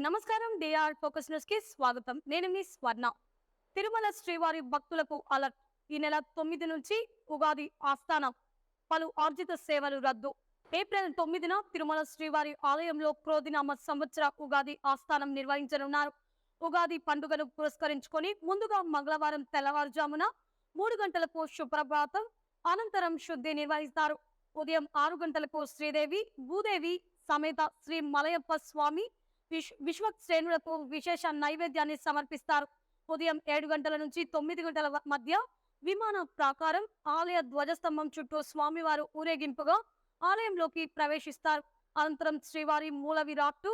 నమస్కారం. DR focus news కి స్వాగతం. నేను మీ స్వర్ణ. తిరుమల శ్రీవారి భక్తులకు అలర్ట్. ఈ నెల 9 నుంచి ఉగాది ఆస్థానం పలు ఆర్జిత సేవలు రద్దు. ఏప్రిల్ 9న తిరుమల శ్రీవారి ఆలయంలో క్రోధినామ సంవత్సర ఉగాది ఆస్థానం నిర్వహించనున్నారు. ఉగాది పండుగను పురస్కరించుకొని ముందుగా మంగళవారం తెల్లవారుజామున 3 గంటలకు శుభ్రభాతం, అనంతరం శుద్ధి నిర్వహిస్తారు. ఉదయం 6 గంటలకు శ్రీదేవి భూదేవి సమేత శ్రీ మలయప్ప స్వామి విశ్వక్సేనులకు విశేష నైవేద్యాన్ని సమర్పిస్తారు. ఉదయం 7 గంటల నుంచి 9 గంటల మధ్య విమాన ప్రాకారం ఆలయ ధ్వజస్తంభం చుట్టూ స్వామివారు ఊరేగింపుగా ఆలయంలోకి ప్రవేశిస్తారు. అనంతరం శ్రీవారి మూల విరాట్టు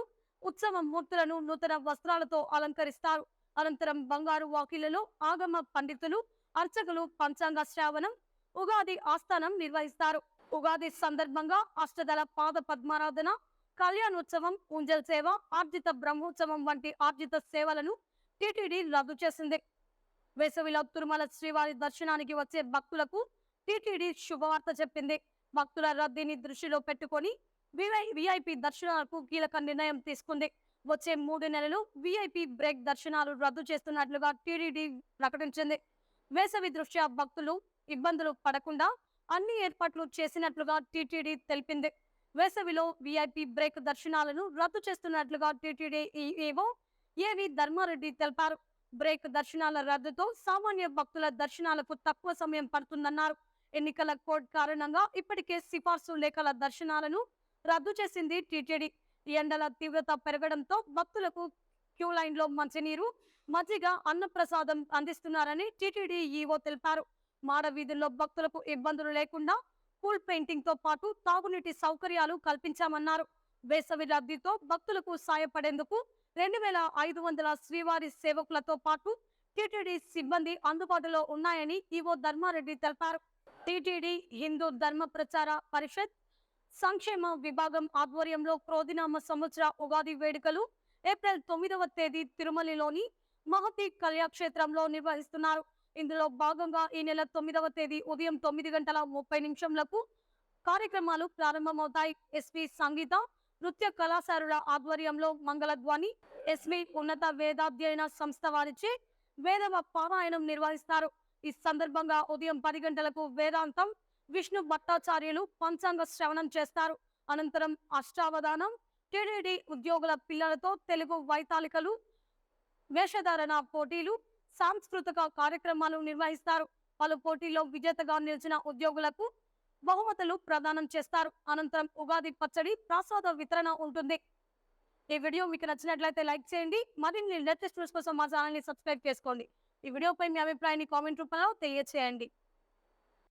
ఉత్సవ మూర్తులను నూతన వస్త్రాలతో అలంకరిస్తారు. అనంతరం బంగారు వాకిళ్లలో ఆగమ పండితులు, అర్చకులు పంచాంగ శ్రావణం, ఉగాది ఆస్థానం నిర్వహిస్తారు. ఉగాది సందర్భంగా అష్టదళ పాద పద్మారాధన, కళ్యాణోత్సవం, ఉంజల్ సేవ, ఆర్జిత బ్రహ్మోత్సవం వంటి ఆర్జిత సేవలను టీటీడీ రద్దు చేసింది. వేసవిలో తిరుమల శ్రీవారి దర్శనానికి వచ్చే భక్తులకు టీటీడీ శుభవార్త చెప్పింది. భక్తుల రద్దీని దృష్టిలో పెట్టుకొని విఐపి దర్శనాలకు కీలక నిర్ణయం తీసుకుంది. వచ్చే 3 నెలలు విఐపి బ్రేక్ దర్శనాలు రద్దు చేస్తున్నట్లుగా టీటీడీ ప్రకటించింది. వేసవి దృష్ట్యా భక్తులు ఇబ్బందులు పడకుండా అన్ని ఏర్పాట్లు చేసినట్లుగా టీటీడీ తెలిపింది. వేసవిలో విఐపి బ్రేక్ దర్శనాలను రద్దు చేస్తున్నట్లుగా టీటీడీ ఈవో ఏవి ధర్మారెడ్డి తెలిపారు. బ్రేక్ దర్శనాల రద్దుతో సామాన్య భక్తుల దర్శనాలకు తక్కువ సమయం పడుతుందన్నారు. ఎన్నికల కోడ్ కారణంగా ఇప్పటికే సిఫార్సు లేఖల దర్శనాలను రద్దు చేసింది టీటీడీ. ఎండల తీవ్రత పెరగడంతో భక్తులకు క్యూ లైన్లో మంచినీరు, మజ్జిగ, అన్నప్రసాదం అందిస్తున్నారని టీటీడీ ఈవో తెలిపారు. మాడ వీధుల్లో భక్తులకు ఇబ్బందులు లేకుండా కూల్ పెయింటింగ్ తో పాటు తాగునీటి సౌకర్యాలు కల్పించామన్నారు. వేసవి రద్దీతో భక్తులకు సాయపడేందుకు 2500 శ్రీవారి సేవకులతో పాటు టీటీడీ సిబ్బంది అందుబాటులో ఉన్నాయని ఈవో ధర్మారెడ్డి తెలిపారు. టీటీడీ హిందూ ధర్మ ప్రచార పరిషత్ సంక్షేమ విభాగం ఆధ్వర్యంలో క్రోధినామ సంవత్సర ఉగాది వేడుకలు ఏప్రిల్ 9వ తేదీ తిరుమలలోని మహతి కళ్యాక్షేత్రంలో నిర్వహిస్తున్నారు. ఇందులో భాగంగా ఈ నెల 9వ తేదీ ఉదయం 9:30 కార్యక్రమాలు ప్రారంభమవుతాయి. ఎస్పీ సంగీత నృత్య కళాశారుల ఆధ్వర్యంలో మంగళధ్వని, ఎస్వి ఉన్నత వేదాధ్యయన సంస్థ వారిచే వేదవ పారాయణం నిర్వహిస్తారు. ఈ సందర్భంగా ఉదయం 10 గంటలకు వేదాంతం విష్ణు భట్టాచార్యులు పంచాంగ శ్రవణం చేస్తారు. అనంతరం అష్టావధానం, టీటీడీ ఉద్యోగుల పిల్లలతో తెలుగు వైతాళికలు, వేషధారణ పోటీలు, సాంస్కృతిక కార్యక్రమాలు నిర్వహిస్తారు. పలు పోటీల్లో విజేతగా నిలిచిన ఉద్యోగులకు బహుమతులు ప్రదానం చేస్తారు. అనంతరం ఉగాది పచ్చడి, ప్రసాద వితరణ ఉంటుంది. ఈ వీడియో మీకు నచ్చినట్లయితే లైక్ చేయండి. మరిన్ని లేటెస్ట్ న్యూస్ కోసం మా ఛానల్ ని సబ్స్క్రైబ్ చేసుకోండి. ఈ వీడియోపై మీ అభిప్రాయాన్ని కామెంట్ రూపంలో తెలియజేయండి.